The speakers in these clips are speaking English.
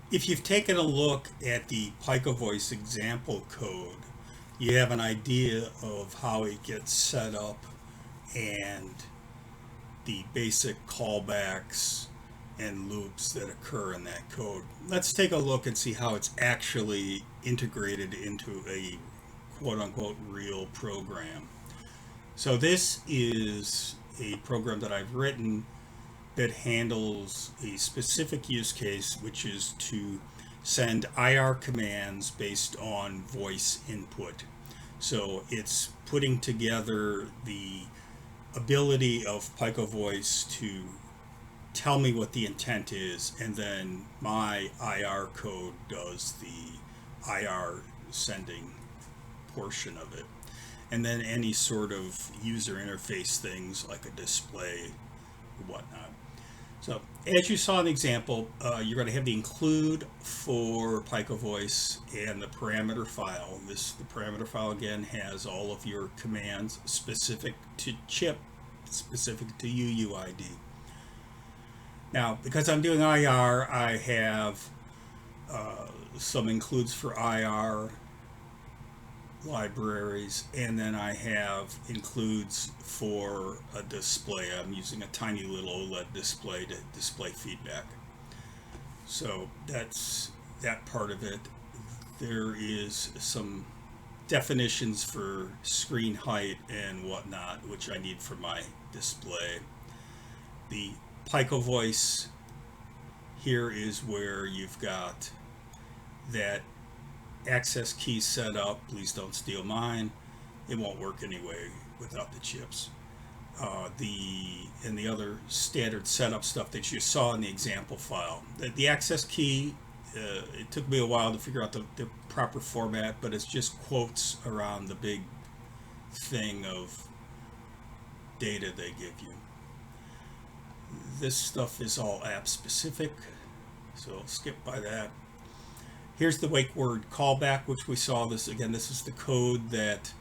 If you've taken a look at the PicoVoice example code, you have an idea of how it gets set up and the basic callbacks and loops that occur in that code. Let's take a look and see how it's actually integrated into a quote unquote real program. So this is a program that I've written that handles a specific use case, which is to send IR commands based on voice input. So it's putting together the ability of PicoVoice to tell me what the intent is, and then my IR code does the IR sending portion of it. And then any sort of user interface things like a display or whatnot. So as you saw in the example, you're going to have the include for PicoVoice and the parameter file. The parameter file again has all of your commands specific to chip, specific to UUID. Now, because I'm doing IR, I have some includes for IR libraries, and then I have includes for a display. I'm using a tiny little OLED display to display feedback. So that's that part of it. There is some definitions for screen height and whatnot, which I need for my display. The PicoVoice here is where you've got that access key set up. Please don't steal mine. It won't work anyway without the chips. The other standard setup stuff that you saw in the example file. The access key, it took me a while to figure out the proper format, but it's just quotes around the big thing of data they give you. This stuff is all app specific, so I'll skip by that. Here's the wake word callback, which we saw. This again, this is the code that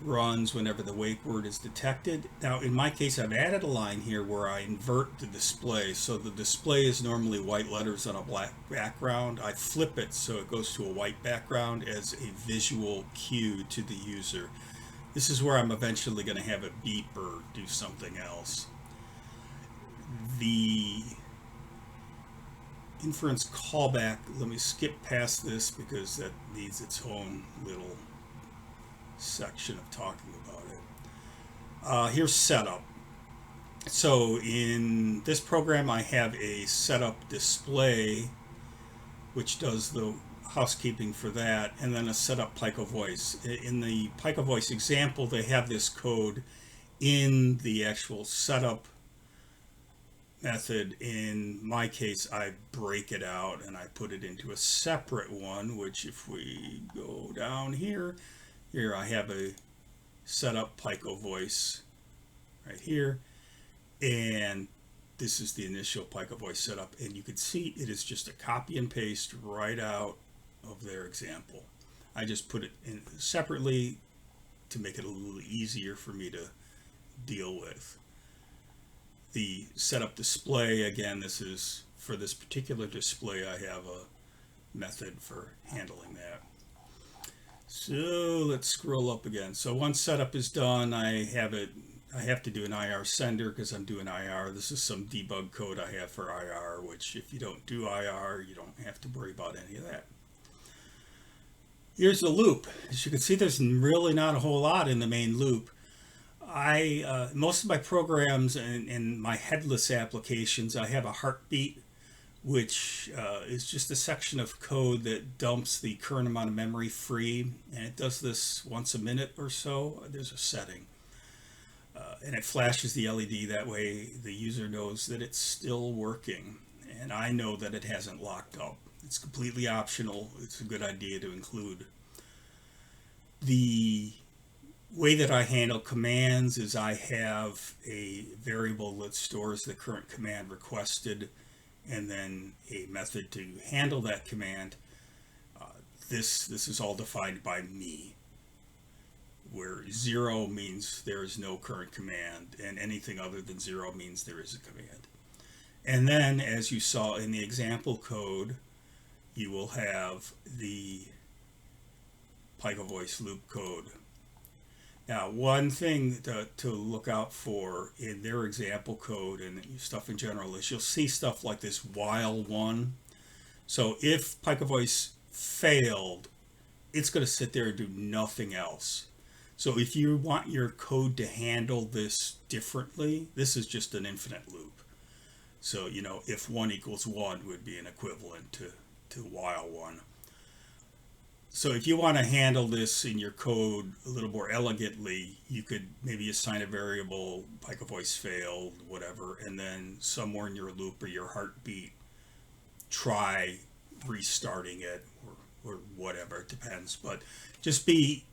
runs whenever the wake word is detected. Now, in my case, I've added a line here where I invert the display. So the display is normally white letters on a black background. I flip it so it goes to a white background as a visual cue to the user. This is where I'm eventually going to have it beep or do something else. The inference callback, let me skip past this because that needs its own little section of talking about it. Here's setup. So in this program I have a setup display which does the housekeeping for that, and then a setup PicoVoice. In the PicoVoice example they have this code in the actual setup method. In my case, I break it out and I put it into a separate one, which if we go down here I have a setup PicoVoice right here, and this is the initial PicoVoice setup, and you can see it is just a copy and paste right out of their example. I just put it in separately to make it a little easier for me to deal with. The setup display, again, this is for this particular display. I have a method for handling that. So let's scroll up again. So once setup is done, I have to do an IR sender because I'm doing IR. This is some debug code I have for IR, which if you don't do IR, you don't have to worry about any of that. Here's the loop. As you can see, there's really not a whole lot in the main loop. Most of my programs and my headless applications, I have a heartbeat, which is just a section of code that dumps the current amount of memory free, and it does this once a minute or so. There's a setting, and it flashes the LED. That way the user knows that it's still working, and I know that it hasn't locked up. It's completely optional. It's a good idea to include. The way that I handle commands is I have a variable that stores the current command requested, and then a method to handle that command. This is all defined by me, where 0 means there is no current command, and anything other than 0 means there is a command. And then, as you saw in the example code, you will have the PicoVoice loop code. Now, one thing to look out for in their example code and stuff in general is you'll see stuff like this while one. So if PicoVoice failed, it's going to sit there and do nothing else. So if you want your code to handle this differently, this is just an infinite loop. So, if 1 equals 1 would be an equivalent to while 1. So if you want to handle this in your code a little more elegantly, you could maybe assign a variable, PicoVoice failed, whatever, and then somewhere in your loop or your heartbeat, try restarting it or whatever, it depends. But just be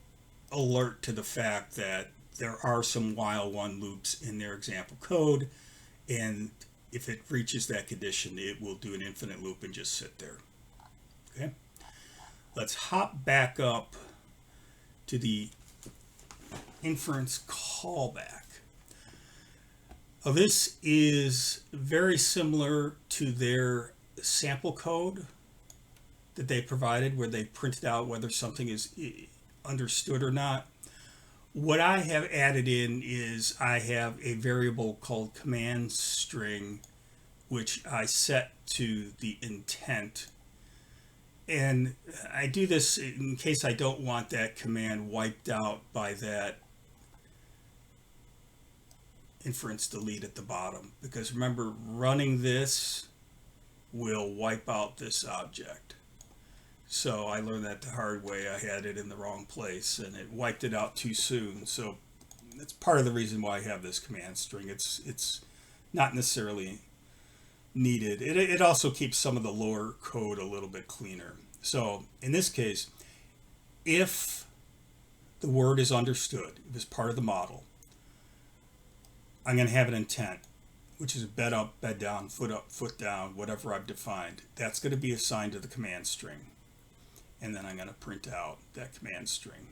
alert to the fact that there are some while one loops in their example code, and if it reaches that condition, it will do an infinite loop and just sit there. Okay? Let's hop back up to the inference callback. Now, this is very similar to their sample code that they provided, where they printed out whether something is understood or not. What I have added in is I have a variable called command string, which I set to the intent. And I do this in case I don't want that command wiped out by that inference delete at the bottom. Because remember, running this will wipe out this object. So I learned that the hard way. I had it in the wrong place and it wiped it out too soon. So that's part of the reason why I have this command string. It's not necessarily needed. It also keeps some of the lower code a little bit cleaner. So in this case, if the word is understood, if it's part of the model, I'm going to have an intent, which is bed up, bed down, foot down, whatever I've defined. That's going to be assigned to the command string. And then I'm going to print out that command string.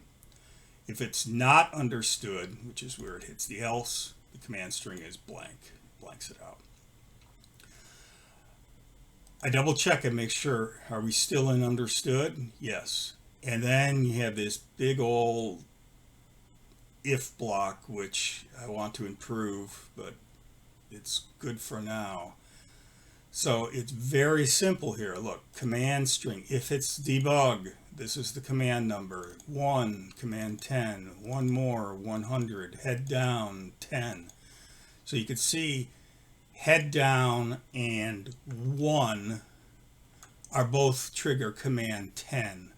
If it's not understood, which is where it hits the else, the command string is blank, blanks it out. I double check and make sure, are we still in understood? Yes. And then you have this big old if block, which I want to improve, but it's good for now. So it's very simple here. Look, command string, if it's debug, this is the command number, 1, command 10, 1 more, 100, head down, 10. So you can see head down and 1 are both trigger command 10.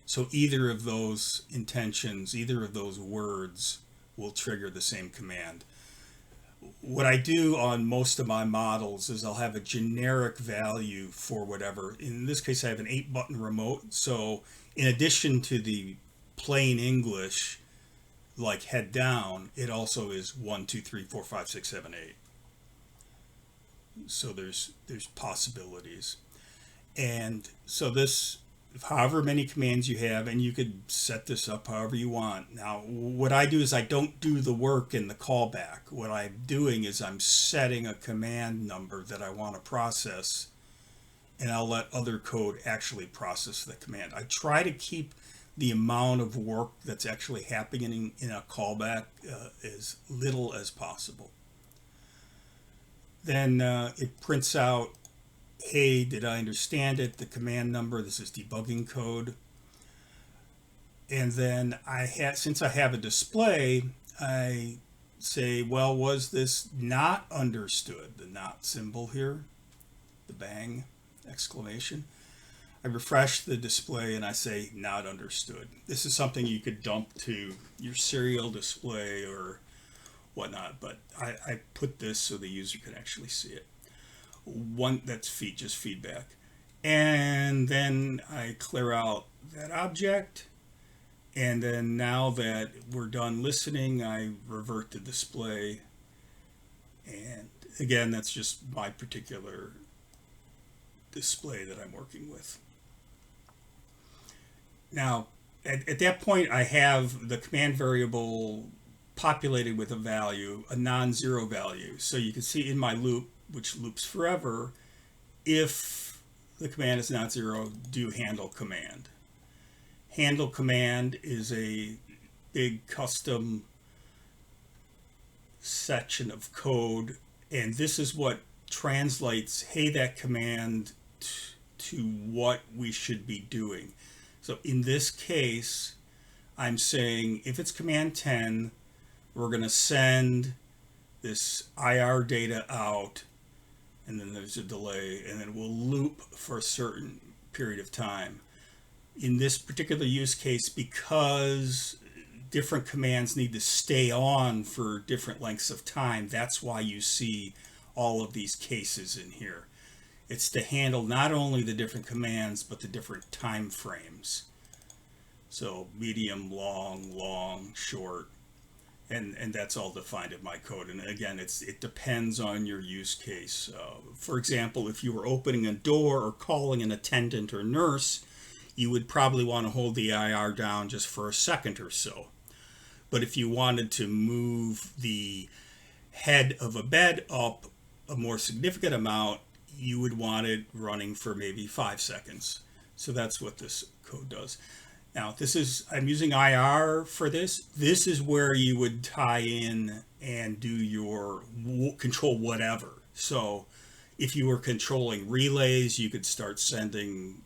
So either of those intentions, either of those words will trigger the same command. What I do on most of my models is I'll have a generic value for whatever. In this case, I have an 8-button remote. So in addition to the plain English, like head down, it also is 1, 2, 3, 4, 5, 6, 7, 8. So there's possibilities. And so this, however many commands you have, and you could set this up however you want. Now, what I do is I don't do the work in the callback. What I'm doing is I'm setting a command number that I want to process, and I'll let other code actually process the command. I try to keep the amount of work that's actually happening in a callback as little as possible. Then it prints out, hey, did I understand it? The command number, this is debugging code. And then since I have a display, I say, well, was this not understood? The not symbol here, the bang, exclamation. I refresh the display and I say not understood. This is something you could dump to your serial display or whatnot, but I put this so the user can actually see it. That's just feedback. And then I clear out that object. And then now that we're done listening, I revert the display. And again, that's just my particular display that I'm working with. Now, at that point, I have the command variable populated with a value, a non-zero value. So you can see in my loop, which loops forever. If the command is not 0, do handle command. Handle command is a big custom section of code, and this is what translates, hey, that command to what we should be doing. So in this case, I'm saying if it's command 10, we're going to send this IR data out, and then there's a delay, and then we'll loop for a certain period of time. In this particular use case, because different commands need to stay on for different lengths of time, that's why you see all of these cases in here. It's to handle not only the different commands, but the different time frames. So medium, long, short, and that's all defined in my code. And again, it depends on your use case. For example, if you were opening a door or calling an attendant or nurse, you would probably want to hold the IR down just for a second or so. But if you wanted to move the head of a bed up a more significant amount, you would want it running for maybe 5 seconds. So that's what this code does. Now, I'm using IR for this. This is where you would tie in and do your control whatever. So if you were controlling relays, you could start sending,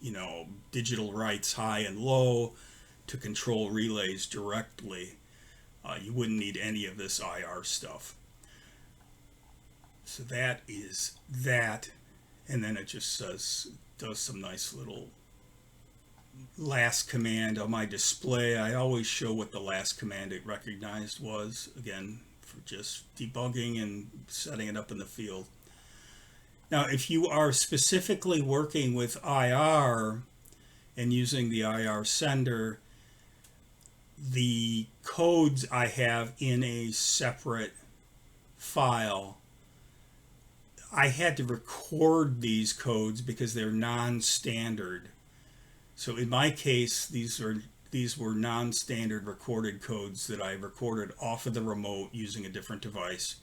digital writes high and low to control relays directly. You wouldn't need any of this IR stuff. So that is that. And then it just does some nice little last command on my display. I always show what the last command it recognized was, again, for just debugging and setting it up in the field. Now, if you are specifically working with IR and using the IR sender, the codes I have in a separate file, I had to record these codes because they're non-standard. So in my case, these were non-standard recorded codes that I recorded off of the remote using a different device.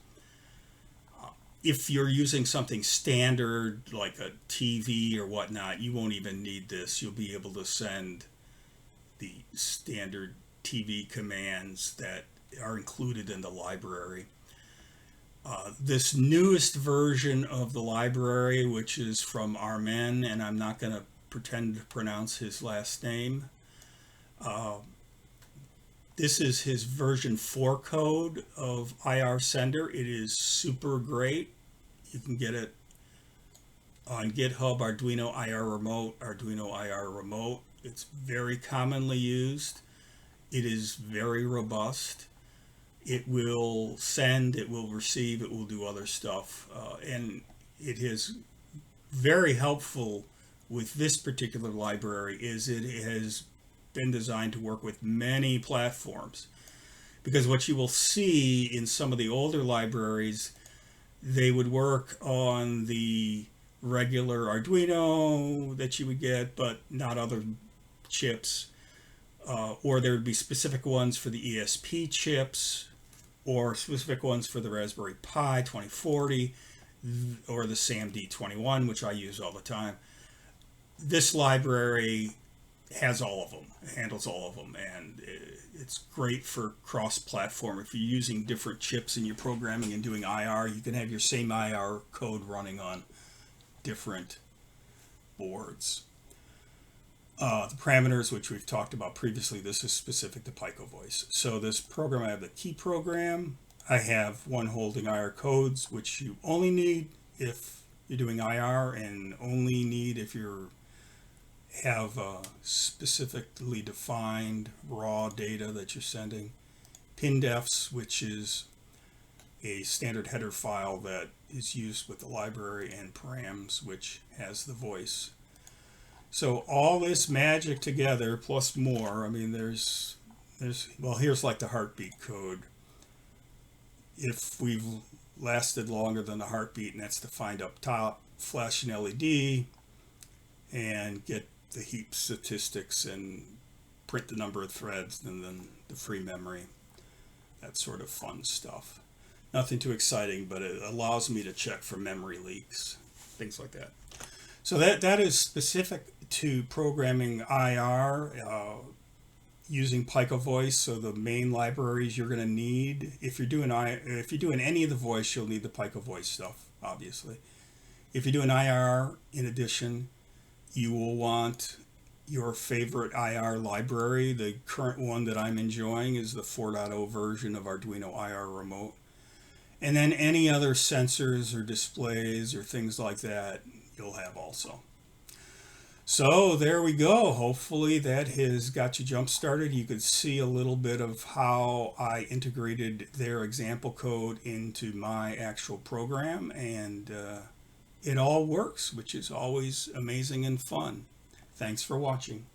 If you're using something standard like a TV or whatnot, you won't even need this. You'll be able to send the standard TV commands that are included in the library. This newest version of the library, which is from Armen, and I'm not going to pretend to pronounce his last name. This is his version 4 code of IR Sender. It is super great. You can get it on GitHub, Arduino IR Remote. It's very commonly used. It is very robust. It will send, it will receive, it will do other stuff. And it is very helpful with this particular library is it has been designed to work with many platforms. Because what you will see in some of the older libraries, they would work on the regular Arduino that you would get, but not other chips. Or there would be specific ones for the ESP chips, or specific ones for the Raspberry Pi 2040, or the SAMD21, which I use all the time. This library has all of them, handles all of them, and it's great for cross-platform. If you're using different chips in your programming and doing IR, you can have your same IR code running on different boards. The parameters, which we've talked about previously, this is specific to PicoVoice. So this program, I have the key program. I have one holding IR codes, which you only need if you're doing IR, and only need if you have specifically defined raw data that you're sending. PinDefs, which is a standard header file that is used with the library, and params, which has the voice. So all this magic together, plus more, I mean, well, here's like the heartbeat code. If we've lasted longer than the heartbeat, and that's defined up top, flash an LED and get the heap statistics and print the number of threads and then the free memory, that sort of fun stuff. Nothing too exciting, but it allows me to check for memory leaks, things like that. So that is specific to programming IR using PicoVoice. So the main libraries you're going to need, if you're doing any of the voice, you'll need the PicoVoice stuff, obviously. If you're doing IR, in addition, you will want your favorite IR library. The current one that I'm enjoying is the 4.0 version of Arduino IR Remote. And then any other sensors or displays or things like that you'll have also. So there we go. Hopefully that has got you jump started. You could see a little bit of how I integrated their example code into my actual program, and it all works, which is always amazing and fun. Thanks for watching.